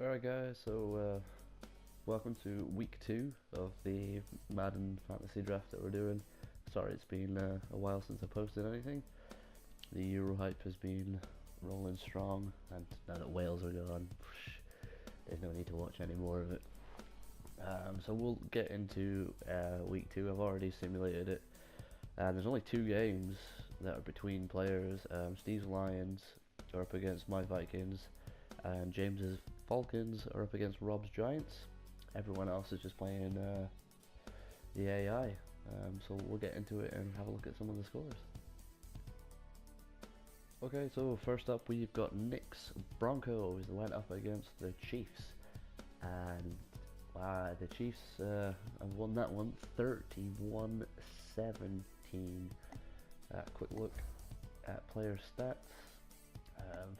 Alright guys, so welcome to week 2 of the Madden Fantasy Draft that we're doing. Sorry it's been a while since I posted anything. The Euro hype has been rolling strong, and now that Wales are gone, there's no need to watch any more of it. So we'll get into week 2. I've already simulated it, and there's only 2 games that are between players. Steve's Lions are up against my Vikings, and James's Falcons are up against Rob's Giants. Everyone else is just playing the AI. So we'll get into it and have a look at some of the scores. Okay, so first up we've got Nick's Broncos went up against the Chiefs, and the Chiefs have won that one 31-17. Quick look at player stats.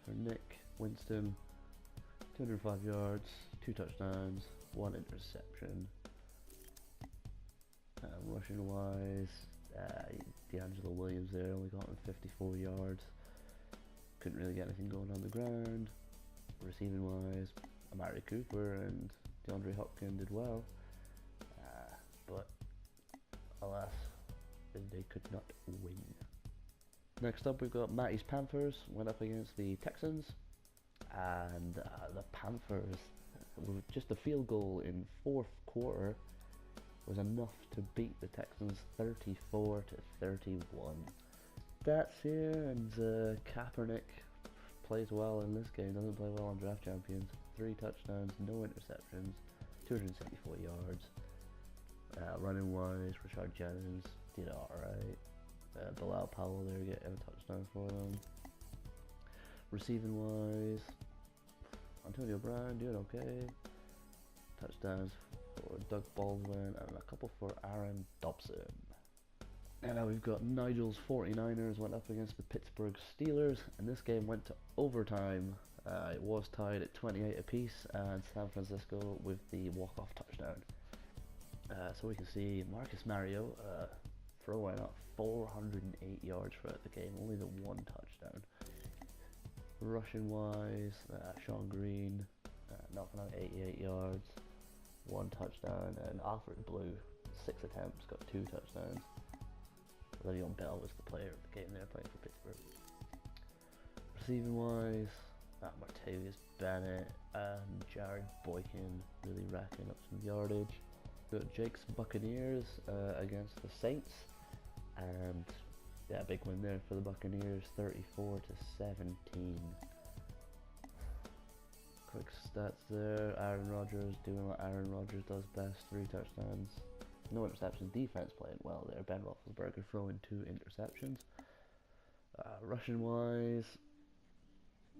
For Nick, Winston, 205 yards, 2 touchdowns, 1 interception. Rushing wise, D'Angelo Williams there only got him 54 yards. Couldn't really get anything going on the ground. Receiving wise, Amari Cooper and DeAndre Hopkins did well, but alas, they could not win. Next up we've got Matty's Panthers went up against the Texans, and the Panthers, with just a field goal in 4th quarter, was enough to beat the Texans 34-31. That's here, and Kaepernick plays well in this game, doesn't play well on Draft Champions. 3 touchdowns, no interceptions, 274 yards. Running wise, Rashard Jennings did alright. Bilal Powell there getting a touchdown for them. Receiving wise, Antonio Brown doing okay. Touchdowns for Doug Baldwin and a couple for Aaron Dobson. And now we've got Nigel's 49ers went up against the Pittsburgh Steelers, and this game went to overtime. It was tied at 28 apiece, and San Francisco with the walk-off touchdown. So we can see Marcus Mariota throwing up 408 yards throughout the game, only the 1 touchdown. Rushing wise, Sean Green knocking out 88 yards, 1 touchdown, and Alfred Blue, 6 attempts, got 2 touchdowns. Le'Veon Bell was the player of the game there, playing for Pittsburgh. Receiving wise, Martavius Bennett and Jared Boykin really racking up some yardage. Got Jake's Buccaneers against the Saints, and big win there for the Buccaneers, 34-17. Quick stats there. Aaron Rodgers doing what Aaron Rodgers does best, 3 touchdowns, no interceptions. Defense playing well there. Ben Roethlisberger throwing 2 interceptions. Rushing wise,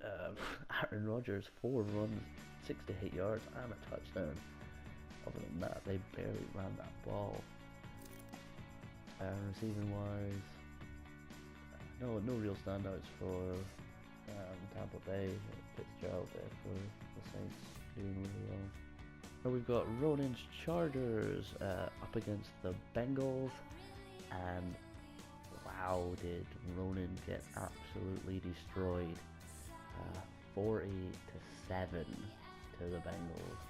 Aaron Rodgers 4 runs, 68 yards and a touchdown. Other than that, they barely ran that ball. Receiving wise, no real standouts for Tampa Bay. Fitzgerald there for the Saints, doing really well. Now we've got Ronan's Chargers up against the Bengals, and wow, did Ronan get absolutely destroyed. 40-7 to the Bengals.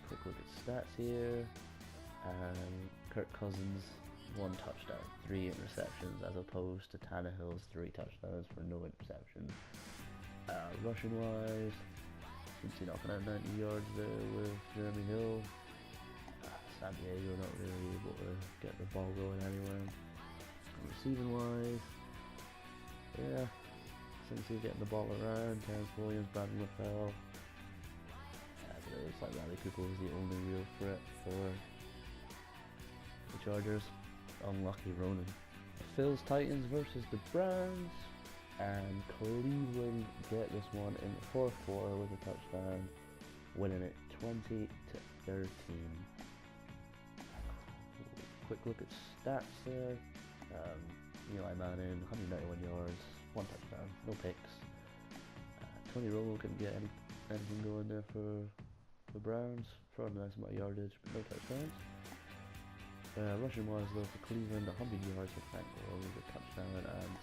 Quick look at stats here. Kirk Cousins, 1 touchdown, 3 interceptions, as opposed to Tannehill's 3 touchdowns for no interceptions. Rushing wise, Cincy knocking out 90 yards there with Jeremy Hill. San Diego not really able to get the ball going anywhere. Receiving wise, Cincy getting the ball around. Terrence Williams, Brandon LaFell. It looks like Riley Cooper was the only real threat for the Chargers. Unlucky Ronan. Phil's Titans versus the Browns, and Cleveland get this one in the 4th quarter with a touchdown, winning it 20-13. Quick look at stats there. Eli Manning, 191 yards, 1 touchdown, no picks. Tony Romo couldn't get anything going there for the Browns, throwing a nice amount of yardage, but no touchdowns. Rushing wise though for Cleveland, 100 yards for Frank Gore with a touchdown, and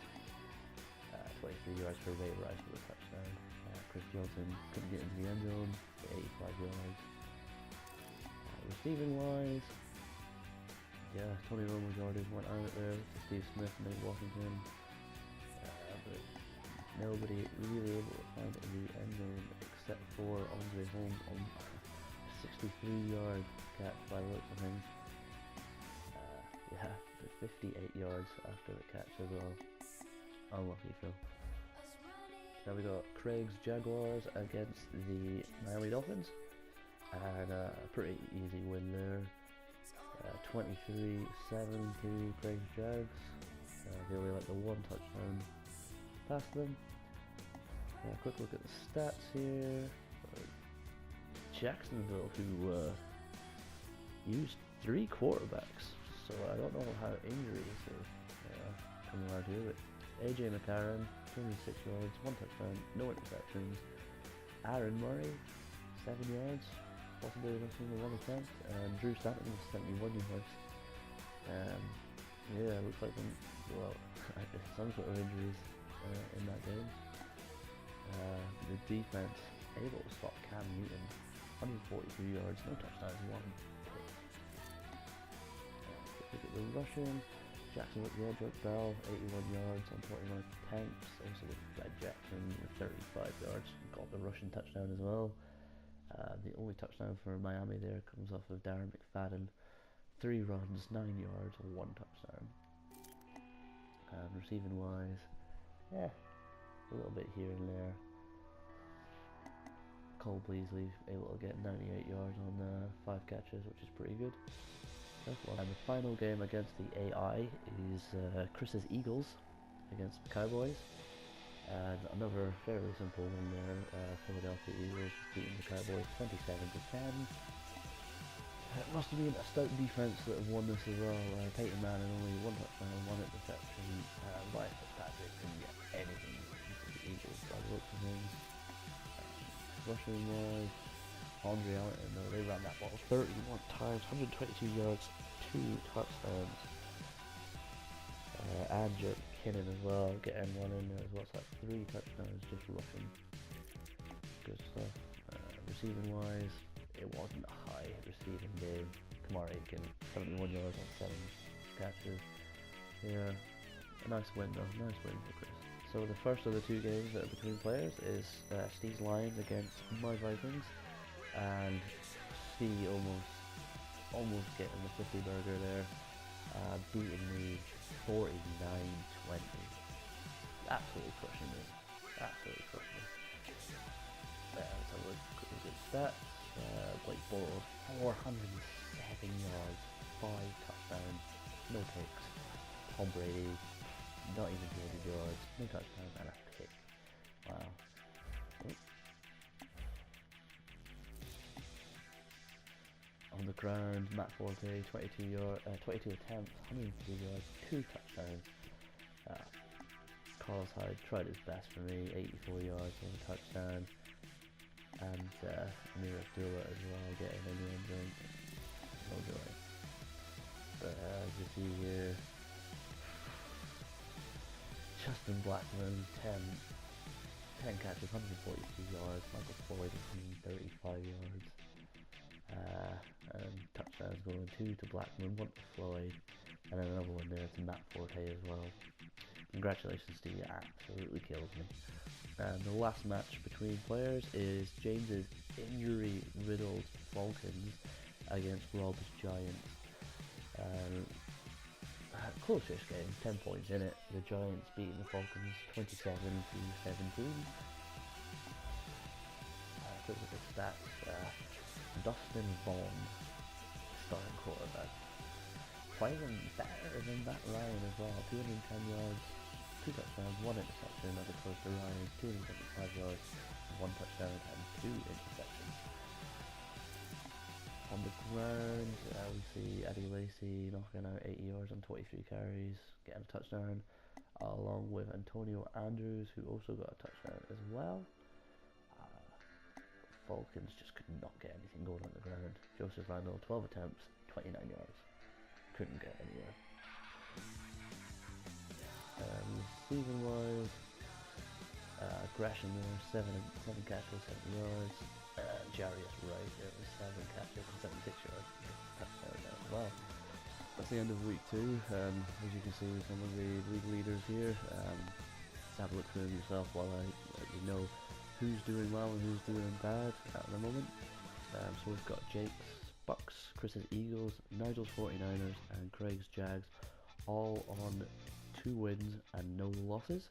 23 yards for Ray Rice with a touchdown. Chris Johnson couldn't get into the end zone, 85 yards. Receiving wise, yeah, Tony Romo's yardage went out there to Steve Smith and Nate Washington, but nobody really able to find it in the end zone except for Andre Holmes on a 63-yard catch by the looks of things. Yeah, 58 yards after the catch as well. Unlucky Phil. Now we got Craig's Jaguars against the Miami Dolphins, and a pretty easy win there. 23-7 to Craig's Jags. They only let the one touchdown past them. Quick look at the stats here. Jacksonville, who used 3 quarterbacks, so I don't know how injuries are coming out here, but AJ McCarron, 26 yards, 1 touchdown, no interceptions. Aaron Murray, 7 yards, possibly missing the 1 attempt, and Drew Stanton, 71 yards. Yeah, looks like some sort of injuries in that game. The defense able to stop Cam Newton, 142 yards, no touchdowns, 1 pick. Look at the rushing. Jackson with the edge, Bell, 81 yards on 41 attempts. Also with Fred Jackson, 35 yards, got the rushing touchdown as well. The only touchdown for Miami there comes off of Darren McFadden. 3 runs, 9 yards, 1 touchdown. Receiving wise, yeah, a little bit here and there. Cole Beasley able to get 98 yards on 5 catches, which is pretty good. And the final game against the AI is Chris's Eagles against the Cowboys. And another fairly simple one there. Philadelphia Eagles beating the Cowboys 27-10. It must have been a stout defense that have won this as well. Peyton Manning only 1 touchdown, 1 interception. Ryan Fitzpatrick couldn't get anything into the Eagles by the looks of things. Rushing wise, Andre Allen, they ran that ball 31 times, 122 yards, 2 touchdowns. And Jerry McKinnon as well, getting 1 in there as well, so that's 3 touchdowns just rushing. Good stuff. Receiving wise, it wasn't a high receiving day. Kamar Aiken, 71 yards on 7 catches. Yeah, a nice win though, nice win for Chris. So the first of the 2 games that are between players is Steve's Lions against my Vikings, and Steve almost getting the 50 burger there, beating me 49-20. Absolutely crushing me. Absolutely crushing me. Let's have a look at the good stats. Blake Bortles, 407 yards, 5 touchdowns, no picks. Tom Brady, not even 200 yards, no touchdowns and a pick. Wow. On the ground, Matt Forte, 22 attempts, 103 yards, 2 touchdowns. Carlos Hyde tried his best for me, 84 yards, 1 touchdown. And Amir Abdullah as well, getting in the end zone. No joy. But as you see here, Justin Blackman, 10 catches, 142 yards. Michael Floyd, 135 yards. And touchdowns going 2 to Blackman, 1 to Floyd, and then another one there to Matt Forte as well. Congratulations to you, absolutely kills me. And the last match between players is James's injury-riddled Falcons against Rob's Giants. Close-ish game, 10 points in it. The Giants beating the Falcons 27-17. Quick look at stats. Dustin Vaughn, starting quarterback, playing better than Matt Ryan as well. 210 yards, 2 touchdowns, 1 interception, as opposed to Ryan's 275 yards, 1 touchdown and 2 interceptions. On the ground, we see Eddie Lacy knocking out 80 yards on 23 carries, getting a touchdown, along with Antonio Andrews, who also got a touchdown as well. Falcons just could not get anything going on the ground. Joseph Randall, 12 attempts, 29 yards. Couldn't get anywhere. Receiving wise, Gresham there, seven catches, 7 yards. Jarius Wright there with 7 catches and 76 yards. Touchdown there as well. That's the end of week 2. As you can see, some of the league leaders here. Just have a look through them yourself while I let you know who's doing well and who's doing bad at the moment. So we've got Jake's Bucks, Chris's Eagles, Nigel's 49ers, and Craig's Jags, all on 2 wins and no losses.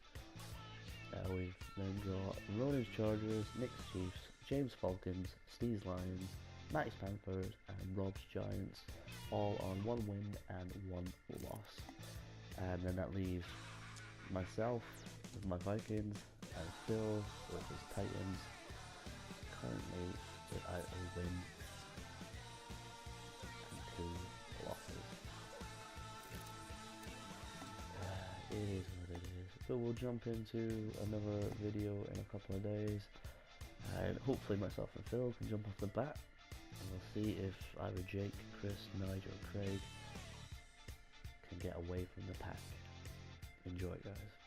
We've then got Ronan's Chargers, Nick's Chiefs, James Falcons, Steve's Lions, Matty's Panthers, and Rob's Giants, all on 1 win and 1 loss. And then that leaves myself with my Vikings and Phil with his Titans, currently without a win and 2 losses. It is what it is. So we'll jump into another video in a couple of days, and hopefully myself and Phil can jump off the bat, and we'll see if either Jake, Chris, Nigel, or Craig can get away from the pack. Enjoy, guys.